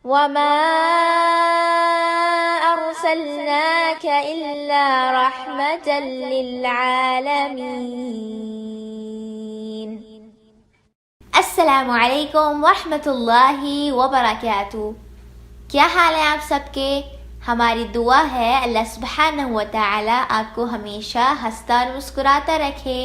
وما أرسلناك إلا رحمة للعالمين۔ السلام علیکم ورحمۃ اللہ وبرکاتہ۔ کیا حال ہے آپ سب کے؟ ہماری دعا ہے اللہ سبحانہ و تعالی آپ کو ہمیشہ ہنستا اور مسکراتا رکھے،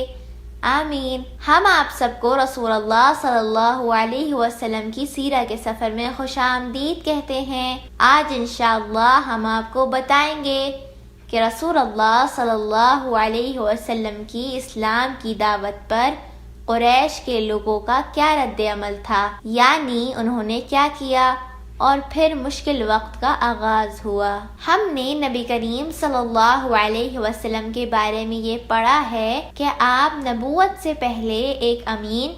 آمین۔ ہم آپ سب کو رسول اللہ صلی اللہ علیہ وسلم کی سیرت کے سفر میں خوش آمدید کہتے ہیں۔ آج انشاءاللہ ہم آپ کو بتائیں گے کہ رسول اللہ صلی اللہ علیہ وسلم کی اسلام کی دعوت پر قریش کے لوگوں کا کیا رد عمل تھا، یعنی انہوں نے کیا کیا اور پھر مشکل وقت کا آغاز ہوا۔ ہم نے نبی کریم صلی اللہ علیہ وسلم کے بارے میں یہ پڑھا ہے کہ آپ نبوت سے پہلے ایک امین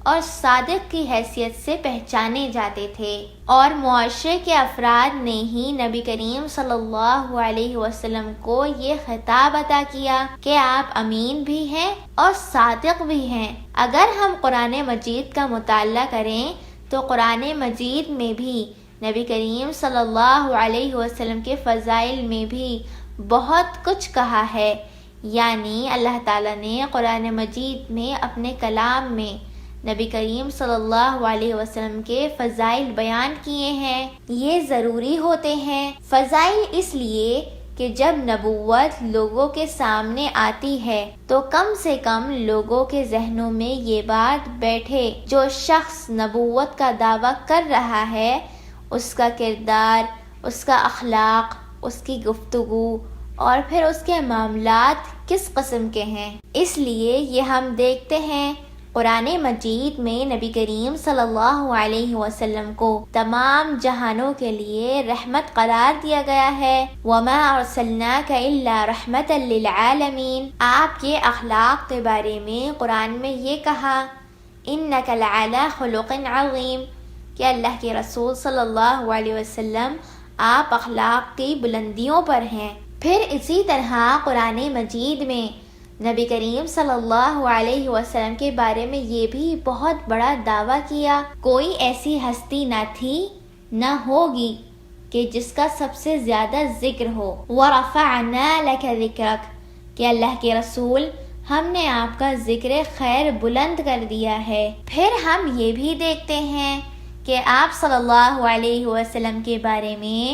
اور صادق کی حیثیت سے پہچانے جاتے تھے، اور معاشرے کے افراد نے ہی نبی کریم صلی اللہ علیہ وسلم کو یہ خطاب عطا کیا کہ آپ امین بھی ہیں اور صادق بھی ہیں۔ اگر ہم قرآن مجید کا مطالعہ کریں تو قرآن مجید میں بھی نبی کریم صلی اللہ علیہ وسلم کے فضائل میں بھی بہت کچھ کہا ہے، یعنی اللہ تعالیٰ نے قرآن مجید میں اپنے کلام میں نبی کریم صلی اللہ علیہ وسلم کے فضائل بیان کیے ہیں۔ یہ ضروری ہوتے ہیں فضائل اس لیے کہ جب نبوت لوگوں کے سامنے آتی ہے تو کم سے کم لوگوں کے ذہنوں میں یہ بات بیٹھے جو شخص نبوت کا دعویٰ کر رہا ہے اس کا کردار، اس کا اخلاق، اس کی گفتگو اور پھر اس کے معاملات کس قسم کے ہیں۔ اس لیے یہ ہم دیکھتے ہیں قرآن مجید میں نبی کریم صلی اللہ علیہ وسلم کو تمام جہانوں کے لیے رحمت قرار دیا گیا ہے۔ وَمَا أَرْسَلْنَاكَ إِلَّا رَحْمَةً لِّلْعَالَمِينَ۔ آپ کے اخلاق کے بارے میں قرآن میں یہ کہا إِنَّكَ لَعَلَىٰ خُلُقٍ عَظِيمٍ کہ اللہ کے رسول صلی اللہ علیہ وسلم آپ اخلاق کی بلندیوں پر ہیں۔ پھر اسی طرح قرآن مجید میں نبی کریم صلی اللہ علیہ وسلم کے بارے میں یہ بھی بہت بڑا دعویٰ کیا، کوئی ایسی ہستی نہ تھی نہ ہوگی کہ جس کا سب سے زیادہ ذکر ہو۔ وَرَفَعْنَا لَكَ ذِكْرَكَ کہ اللہ کے رسول ہم نے آپ کا ذکر خیر بلند کر دیا ہے۔ پھر ہم یہ بھی دیکھتے ہیں کہ آپ صلی اللہ علیہ وسلم کے بارے میں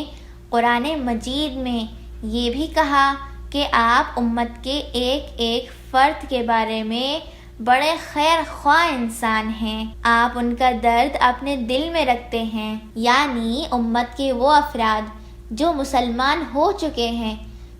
قرآن مجید میں یہ بھی کہا کہ آپ امت کے ایک ایک فرد کے بارے میں بڑے خیر خواہ انسان ہیں، آپ ان کا درد اپنے دل میں رکھتے ہیں، یعنی امت کے وہ افراد جو مسلمان ہو چکے ہیں،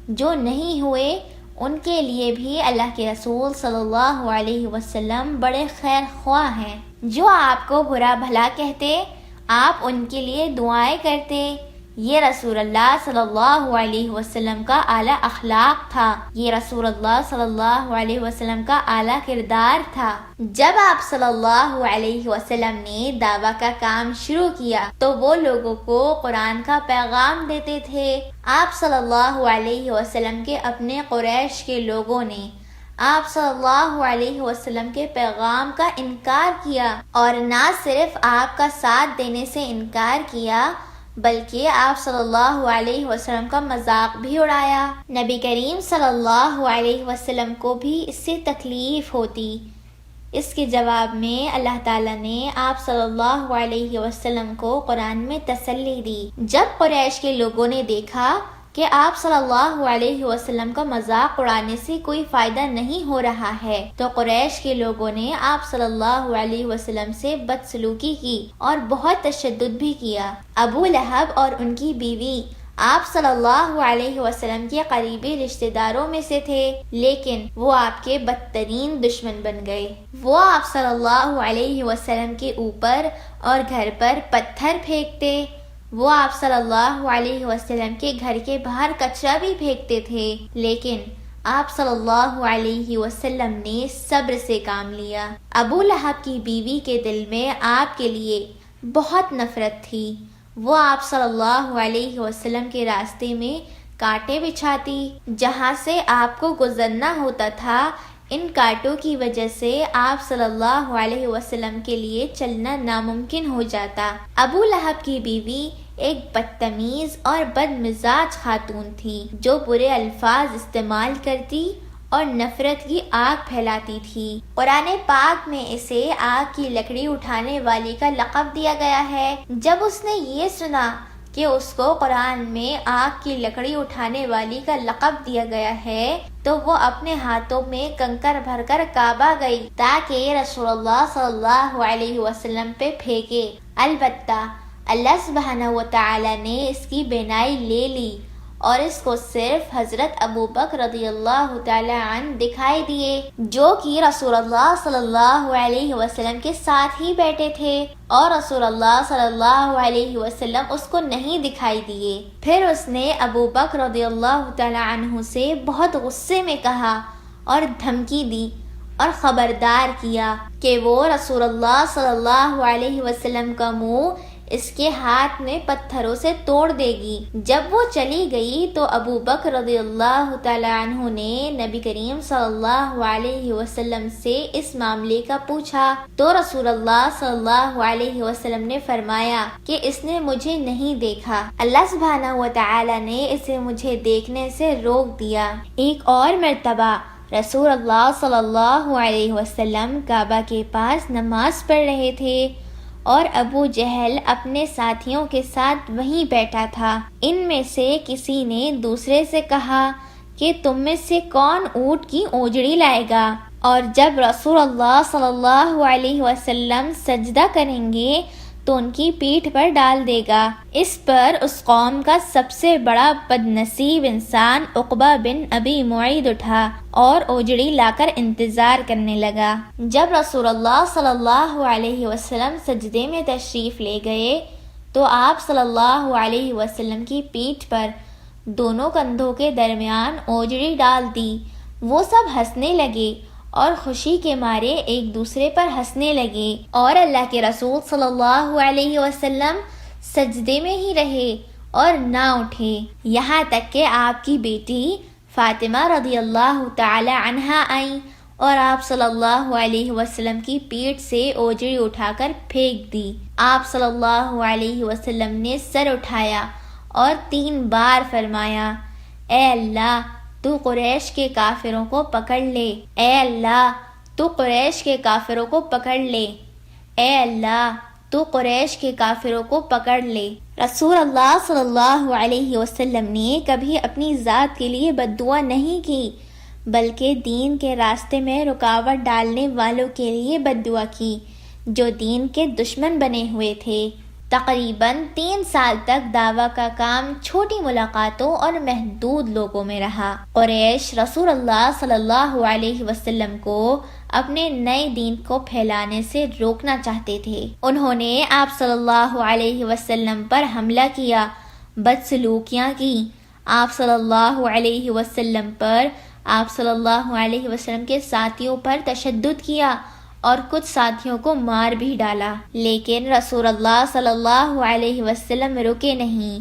جو نہیں ہوئے ان کے لیے بھی اللہ کے رسول صلی اللہ علیہ وسلم بڑے خیر خواہ ہیں۔ جو آپ کو برا بھلا کہتے آپ ان کے لیے دعائیں کرتے، یہ رسول اللہ صلی اللہ علیہ وسلم کا اعلیٰ اخلاق تھا، یہ رسول اللہ صلی اللہ علیہ وسلم کا اعلیٰ کردار تھا۔ جب آپ صلی اللہ علیہ وسلم نے دعویٰ کا کام شروع کیا تو وہ لوگوں کو قرآن کا پیغام دیتے تھے۔ آپ صلی اللہ علیہ وسلم کے اپنے قریش کے لوگوں نے آپ صلی اللہ علیہ وسلم کے پیغام کا انکار کیا، اور نہ صرف آپ کا ساتھ دینے سے انکار کیا بلکہ آپ صلی اللہ علیہ وسلم کا مذاق بھی اڑایا۔ نبی کریم صلی اللہ علیہ وسلم کو بھی اس سے تکلیف ہوتی۔ اس کے جواب میں اللہ تعالیٰ نے آپ صلی اللہ علیہ وسلم کو قرآن میں تسلی دی۔ جب قریش کے لوگوں نے دیکھا کہ آپ صلی اللہ علیہ وسلم کا مذاق اڑانے سے کوئی فائدہ نہیں ہو رہا ہے تو قریش کے لوگوں نے آپ صلی اللہ علیہ وسلم سے بدسلوکی کی اور بہت تشدد بھی کیا۔ ابو لہب اور ان کی بیوی آپ صلی اللہ علیہ وسلم کے قریبی رشتہ داروں میں سے تھے، لیکن وہ آپ کے بدترین دشمن بن گئے۔ وہ آپ صلی اللہ علیہ وسلم کے اوپر اور گھر پر پتھر پھینکتے، وہ آپ صلی اللہ علیہ وسلم کے گھر کے باہر کچرا بھی پھینکتے تھے، لیکن آپ صلی اللہ علیہ وسلم نے صبر سے کام لیا۔ ابو لہب کی بیوی کے دل میں آپ کے لیے بہت نفرت تھی، وہ آپ صلی اللہ علیہ وسلم کے راستے میں کانٹے بچھاتی، جہاں سے آپ کو گزرنا ہوتا تھا ان کانٹوں کی وجہ سے آپ صلی اللہ علیہ وسلم کے لیے چلنا ناممکن ہو جاتا۔ ابو لہب کی بیوی ایک بدتمیز اور بدمزاج خاتون تھی جو برے الفاظ استعمال کرتی اور نفرت کی آگ پھیلاتی تھی۔ قرآن پاک میں اسے آگ کی لکڑی اٹھانے والی کا لقب دیا گیا ہے۔ جب اس نے یہ سنا کہ اس کو قرآن میں آگ کی لکڑی اٹھانے والی کا لقب دیا گیا ہے تو وہ اپنے ہاتھوں میں کنکر بھر کر کعبہ گئی تاکہ رسول اللہ صلی اللہ علیہ وسلم پہ پھینکے۔ البتہ اللہ سبحانہ و تعالی نے اس کی بینائی لے لی اور اس کو صرف حضرت ابو بکر رضی اللہ تعالی عنہ دکھائی دیے جو کہ رسول اللہ صلی اللہ علیہ وسلم کے ساتھ ہی بیٹھے تھے، اور رسول اللہ صلی اللہ علیہ وسلم اس کو نہیں دکھائی دیے۔ پھر اس نے ابو بکر رضی اللہ تعالی عنہ سے بہت غصے میں کہا اور دھمکی دی اور خبردار کیا کہ وہ رسول اللہ صلی اللہ علیہ وسلم کا منہ اس کے ہاتھ میں پتھروں سے توڑ دے گی۔ جب وہ چلی گئی تو ابو بکر رضی اللہ تعالی عنہ نے نبی کریم صلی اللہ علیہ وسلم سے اس معاملے کا پوچھا تو رسول اللہ صلی اللہ علیہ وسلم نے فرمایا کہ اس نے مجھے نہیں دیکھا، اللہ سبحانہ و تعالی نے اسے مجھے دیکھنے سے روک دیا۔ ایک اور مرتبہ رسول اللہ صلی اللہ علیہ وسلم کعبہ کے پاس نماز پڑھ رہے تھے اور ابو جہل اپنے ساتھیوں کے ساتھ وہیں بیٹھا تھا۔ ان میں سے کسی نے دوسرے سے کہا کہ تم میں سے کون اونٹ کی اونجڑی لائے گا اور جب رسول اللہ صلی اللہ علیہ وسلم سجدہ کریں گے تو ان کی پیٹھ پر ڈال دے گا۔ اس پر اس قوم کا سب سے بڑا بدنصیب انسان عقبہ بن ابی معیط اٹھا اور اوجڑی لا کر انتظار کرنے لگا۔ جب رسول اللہ صلی اللہ علیہ وسلم سجدے میں تشریف لے گئے تو آپ صلی اللہ علیہ وسلم کی پیٹھ پر دونوں کندھوں کے درمیان اوجڑی ڈال دی۔ وہ سب ہنسنے لگے اور خوشی کے مارے ایک دوسرے پر ہنسنے لگے اور اللہ کے رسول صلی اللہ علیہ وسلم سجدے میں ہی رہے اور نہ اٹھے، یہاں تک کہ آپ کی بیٹی فاطمہ رضی اللہ تعالی عنہا آئیں اور آپ صلی اللہ علیہ وسلم کی پیٹھ سے اوجڑی اٹھا کر پھینک دی۔ آپ صلی اللہ علیہ وسلم نے سر اٹھایا اور 3 بار فرمایا، اے اللہ تو قریش کے کافروں کو پکڑ لے، اے اللہ تو قریش کے کافروں کو پکڑ لے، اے اللہ تو قریش کے کافروں کو پکڑ لے۔ رسول اللہ صلی اللہ علیہ وسلم نے کبھی اپنی ذات کے لیے بد دعا نہیں کی بلکہ دین کے راستے میں رکاوٹ ڈالنے والوں کے لیے بد دعا کی جو دین کے دشمن بنے ہوئے تھے۔ تقریباً 3 سال تک دعویٰ کا کام چھوٹی ملاقاتوں اور محدود لوگوں میں رہا۔ قریش رسول اللہ صلی اللہ علیہ وسلم کو اپنے نئے دین کو پھیلانے سے روکنا چاہتے تھے۔ انہوں نے آپ صلی اللہ علیہ وسلم پر حملہ کیا، بدسلوکیاں کی، آپ صلی اللہ علیہ وسلم پر، آپ صلی اللہ علیہ وسلم کے ساتھیوں پر تشدد کیا اور کچھ ساتھیوں کو مار بھی ڈالا، لیکن رسول اللہ صلی اللہ علیہ وسلم رکے نہیں،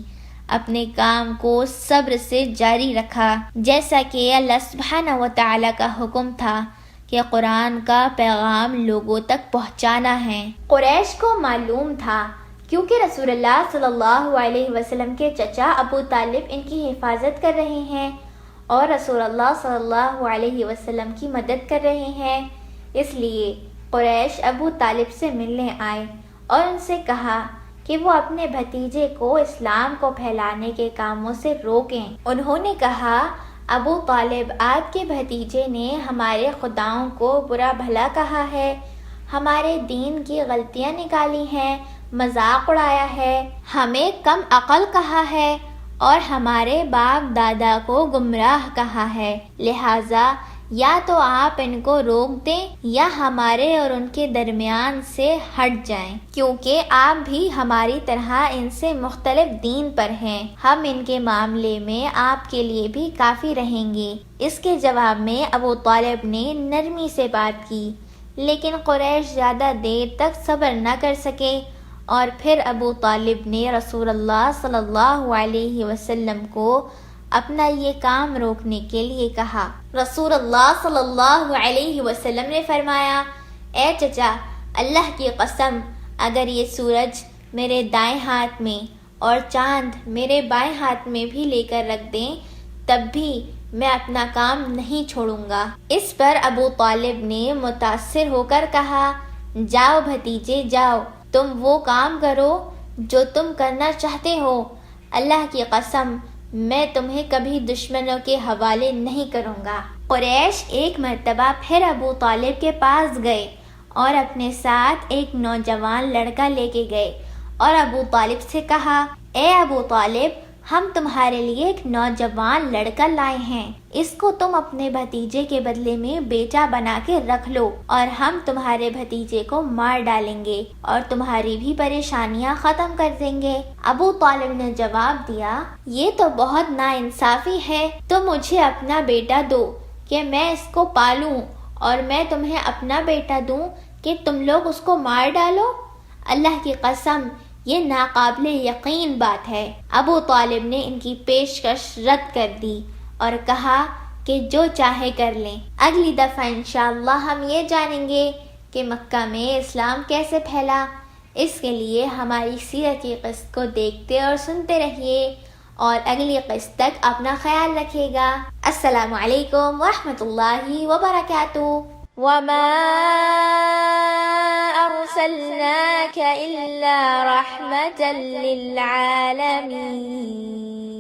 اپنے کام کو صبر سے جاری رکھا، جیسا کہ اللہ سبحانہ و تعالی کا حکم تھا کہ قرآن کا پیغام لوگوں تک پہنچانا ہے۔ قریش کو معلوم تھا کیونکہ رسول اللہ صلی اللہ علیہ وسلم کے چچا ابو طالب ان کی حفاظت کر رہے ہیں اور رسول اللہ صلی اللہ علیہ وسلم کی مدد کر رہے ہیں، اس لیے قریش ابو طالب سے ملنے آئے اور ان سے کہا کہ وہ اپنے بھتیجے کو اسلام کو پھیلانے کے کاموں سے روکیں۔ انہوں نے کہا، ابو طالب آپ کے بھتیجے نے ہمارے خداؤں کو برا بھلا کہا ہے، ہمارے دین کی غلطیاں نکالی ہیں، مذاق اڑایا ہے، ہمیں کم عقل کہا ہے اور ہمارے باپ دادا کو گمراہ کہا ہے، لہٰذا یا تو آپ ان کو روک دیں یا ہمارے اور ان کے درمیان سے ہٹ جائیں، کیونکہ آپ بھی ہماری طرح ان سے مختلف دین پر ہیں، ہم ان کے معاملے میں آپ کے لیے بھی کافی رہیں گے۔ اس کے جواب میں ابو طالب نے نرمی سے بات کی، لیکن قریش زیادہ دیر تک صبر نہ کر سکے اور پھر ابو طالب نے رسول اللہ صلی اللہ علیہ وسلم کو اپنا یہ کام روکنے کے لیے کہا۔ رسول اللہ صلی اللہ علیہ وسلم نے فرمایا، اے چچا، اللہ کی قسم اگر یہ سورج میرے دائیں ہاتھ میں اور چاند میرے بائیں ہاتھ میں بھی لے کر رکھ دیں تب بھی میں اپنا کام نہیں چھوڑوں گا۔ اس پر ابو طالب نے متاثر ہو کر کہا، جاؤ بھتیجے جاؤ، تم وہ کام کرو جو تم کرنا چاہتے ہو، اللہ کی قسم میں تمہیں کبھی دشمنوں کے حوالے نہیں کروں گا۔ قریش ایک مرتبہ پھر ابو طالب کے پاس گئے اور اپنے ساتھ ایک نوجوان لڑکا لے کے گئے اور ابو طالب سے کہا، اے ابو طالب، ہم تمہارے لیے ایک نوجوان لڑکا لائے ہیں، اس کو تم اپنے بھتیجے کے بدلے میں بیٹا بنا کے رکھ لو اور ہم تمہارے بھتیجے کو مار ڈالیں گے اور تمہاری بھی پریشانیاں ختم کر دیں گے۔ ابو طالب نے جواب دیا، یہ تو بہت ناانصافی ہے، تم مجھے اپنا بیٹا دو کہ میں اس کو پالوں اور میں تمہیں اپنا بیٹا دوں کہ تم لوگ اس کو مار ڈالو؟ اللہ کی قسم یہ ناقابل یقین بات ہے۔ ابو طالب نے ان کی پیشکش رد کر دی اور کہا کہ جو چاہے کر لیں۔ اگلی دفعہ انشاءاللہ ہم یہ جانیں گے کہ مکہ میں اسلام کیسے پھیلا۔ اس کے لیے ہماری سیرت کی قسط کو دیکھتے اور سنتے رہیے اور اگلی قسط تک اپنا خیال رکھیے گا۔ السلام علیکم ورحمۃ اللہ وبرکاتہ۔ وما أرسلناك إلا رحمة للعالمين